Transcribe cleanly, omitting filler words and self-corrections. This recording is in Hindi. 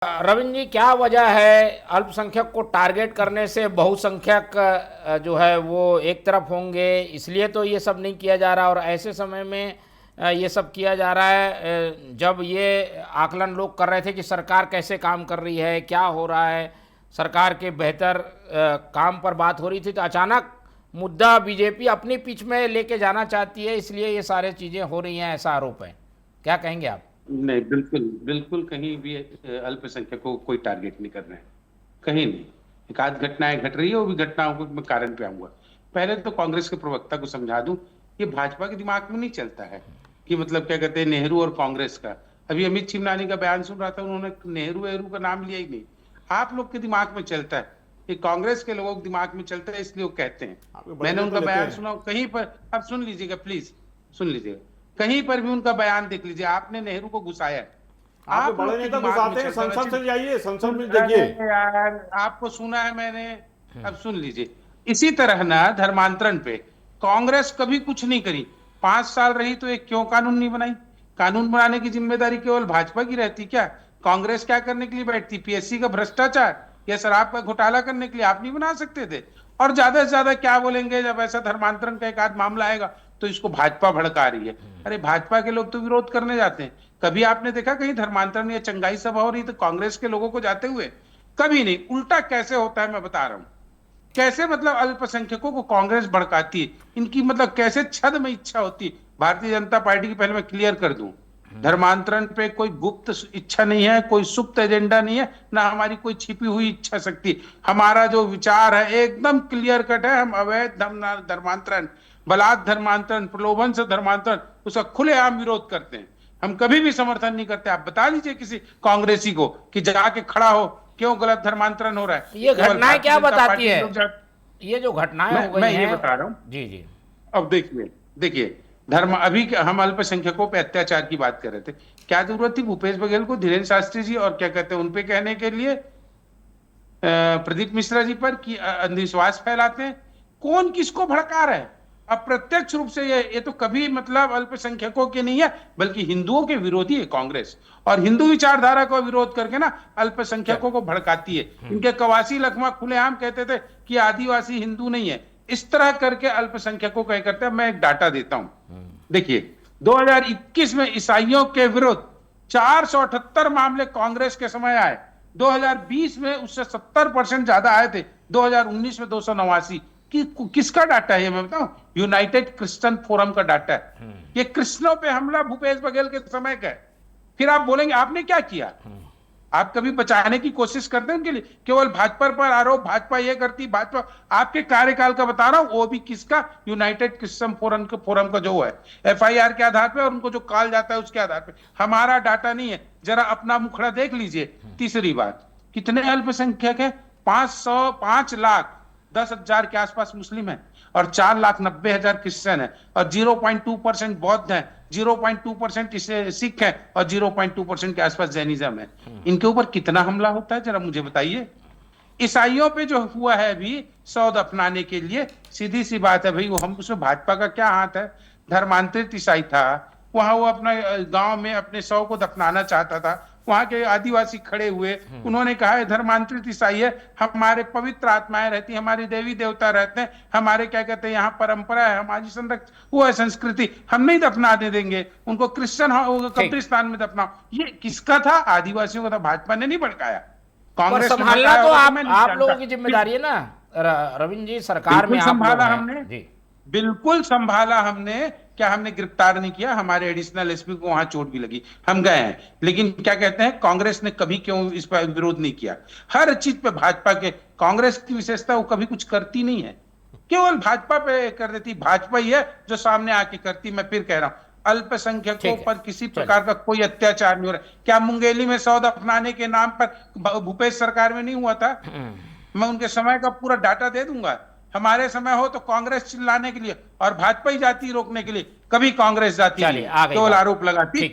रविंद्र जी, क्या वजह है अल्पसंख्यक को टारगेट करने से बहुसंख्यक जो है वो एक तरफ होंगे, इसलिए तो ये सब नहीं किया जा रहा। और ऐसे समय में ये सब किया जा रहा है जब ये आकलन लोग कर रहे थे कि सरकार कैसे काम कर रही है, क्या हो रहा है, सरकार के बेहतर काम पर बात हो रही थी, तो अचानक मुद्दा बीजेपी अपनी पिच में लेके जाना चाहती है, इसलिए ये सारी चीज़ें हो रही हैं, ऐसा आरोप है। क्या कहेंगे आप? नहीं, बिल्कुल बिल्कुल कहीं भी अल्पसंख्यकों को कोई टारगेट नहीं कर रहे हैं, कहीं नहीं। एक आध घटनाएं घट रही है, वो भी घटनाओं को मैं कारण पे आऊंगा। पहले तो कांग्रेस के प्रवक्ता को समझा दूं, ये भाजपा के दिमाग में नहीं चलता है कि मतलब क्या कहते हैं नेहरू और कांग्रेस का। अभी अमित छिमनानी का बयान सुन रहा था, उन्होंने नेहरू वेहरू का नाम लिया ही नहीं। आप लोग के दिमाग में चलता है, ये कांग्रेस के लोगों के दिमाग में चलता है, इसलिए वो कहते हैं। मैंने उनका बयान सुना कहीं पर, अब सुन लीजिएगा प्लीज, सुन लीजिएगा। कहीं पर भी उनका बयान देख लीजिए, आपने नेहरू को घुसाया है। आप बड़े नेता घुसाते हैं, संसद से जाइए, संसद में देखिए। यार आपको सुना है मैंने, अब सुन लीजिए। इसी तरह ना धर्मांतरण पे कांग्रेस कभी कुछ नहीं करी। 5 साल रही तो एक क्यों कानून नहीं बनाई? कानून बनाने की जिम्मेदारी केवल भाजपा की रहती क्या? कांग्रेस क्या करने के लिए बैठती? पीएससी का भ्रष्टाचार या शराब का घोटाला करने के लिए आप नहीं बना सकते थे? और ज्यादा से ज्यादा क्या बोलेंगे जब ऐसा धर्मांतरण का एक आध मामला आएगा तो इसको भाजपा भड़का रही है। अरे भाजपा के लोग तो विरोध करने जाते हैं। कभी आपने देखा कहीं धर्मांतरण या चंगाई सभा हो रही तो कांग्रेस के लोगों को जाते हुए? कभी नहीं। उल्टा कैसे होता है मैं बता रहा हूं। कैसे मतलब अल्पसंख्यकों को कांग्रेस भड़काती है, इनकी मतलब कैसे छद में इच्छा होती है। भारतीय जनता पार्टी की, पहले मैं क्लियर कर दूं, धर्मांतरण पे कोई गुप्त इच्छा नहीं है, कोई सुप्त एजेंडा नहीं है, ना हमारी कोई छिपी हुई इच्छा शक्ति। हमारा जो विचार है एकदम क्लियर कट है। हम अवैध धर्मांतरण, बलात् धर्मांतरण, प्रलोभन से धर्मांतरण, उसका खुलेआम विरोध करते हैं। हम कभी भी समर्थन नहीं करते। आप बता दीजिए किसी कांग्रेसी को कि जाके खड़ा हो क्यों गलत धर्मांतरण हो रहा है। ये घटनाएं क्या बताती है? ये जो घटनाएं हो गई मैं हैं, ये बता रहा हूं। जी जी। अब देखिए देखिए, धर्म, अभी हम अल्पसंख्यकों पे अत्याचार की बात कर रहे थे। क्या जरूरत थी भूपेश बघेल को, धीरेन्द्र शास्त्री जी और क्या कहते हैं उनपे कहने के लिए, प्रदीप मिश्रा जी पर कि अंधविश्वास फैलाते हैं? कौन किसको भड़का रहा है? अप्रत्यक्ष रूप से ये तो कभी मतलब अल्पसंख्यकों के नहीं है, बल्कि हिंदुओं के विरोधी है कांग्रेस। और हिंदू विचारधारा को विरोध करके ना अल्पसंख्यकों को भड़काती है। इनके कवासी लखमा खुलेआम कहते थे कि आदिवासी हिंदू नहीं है। इस तरह करके अल्पसंख्यकों को करते हैं। मैं एक डाटा देता हूं, देखिए 2021 में ईसाइयों के विरुद्ध 478 मामले कांग्रेस के समय आए। 2020 में उससे 70% ज्यादा आए थे। 2019 में 289। किसका डाटा है ये मैं बताऊं? यूनाइटेड क्रिश्चियन फोरम का डाटा है। ये क्रिश्चियनों पे हमला भूपेश बघेल के समय का है। फिर आप बोलेंगे आपने क्या किया? आप कभी बचाने की कोशिश करते हैं उनके लिए? केवल भाजपा पर आरोप, भाजपा ये करती, भाजपा। आपके कार्यकाल का बता रहा हूं, वो भी किसका? यूनाइटेड क्रिश्चियन फोरम का जो है एफआईआर के आधार पे और उनको जो कॉल जाता है उसके आधार पे। हमारा डाटा नहीं है। जरा अपना मुखड़ा देख लीजिए। तीसरी बात, कितने अल्पसंख्यक है? 5,10,00,000 के आसपास मुस्लिम है और 4,90,000 क्रिश्चियन है और 0.2% बौद्ध है, 0.2% सिख है और 0.2% के आसपास जैनिज्म है। इनके ऊपर कितना हमला होता है जरा मुझे बताइए। ईसाइयों पे जो हुआ है अभी सौ दफनाने के लिए, सीधी सी बात है भाई, वो हम उसमें भाजपा का क्या हाथ है? धर्मांतरित ईसाई था वहां, वो अपना गांव में अपने शव को दफनाना चाहता था। वहां के आदिवासी खड़े हुए, उन्होंने कहा है धर्मांतरित ईसाई है, हमारे पवित्र आत्माएं रहती, हमारी देवी देवता रहते हैं, हमारे क्या कहते हैं यहाँ परंपरा है, हमारी संरक्षण वो है संस्कृति, हम नहीं दफनाने देंगे उनको, क्रिश्चियन कब्रिस्तान में दफनाओ। ये किसका था? आदिवासियों का था। भाजपा ने नहीं भड़काया, कांग्रेस ने संभालना तो आप लोगों की जानता। जिम्मेदारी है ना रविंद्र जी, सरकार में बिल्कुल आप संभाला लोग हैं। हमने, जी। बिल्कुल संभाला हमने। क्या हमने गिरफ्तार नहीं किया? हमारे एडिशनल एसपी को वहां चोट भी लगी, हम गए हैं। लेकिन क्या कहते हैं, कांग्रेस ने कभी क्यों इस पर विरोध नहीं किया? हर चीज पे भाजपा के, कांग्रेस की विशेषता वो कभी कुछ करती नहीं है, केवल भाजपा पे कर देती। भाजपा ही है जो सामने आके करती। मैं फिर कह रहा हूं, अल्पसंख्यकों पर किसी प्रकार का कोई अत्याचार नहीं हो रहा। क्या मुंगेली में 100 दफनाने के नाम पर भूपेश सरकार में नहीं हुआ था? मैं उनके समय का पूरा डाटा दे दूंगा। हमारे समय हो तो कांग्रेस चिल्लाने के लिए और भाजपा ही जाती रोकने के लिए, कभी कांग्रेस जाती नहीं, केवल आरोप लगाती।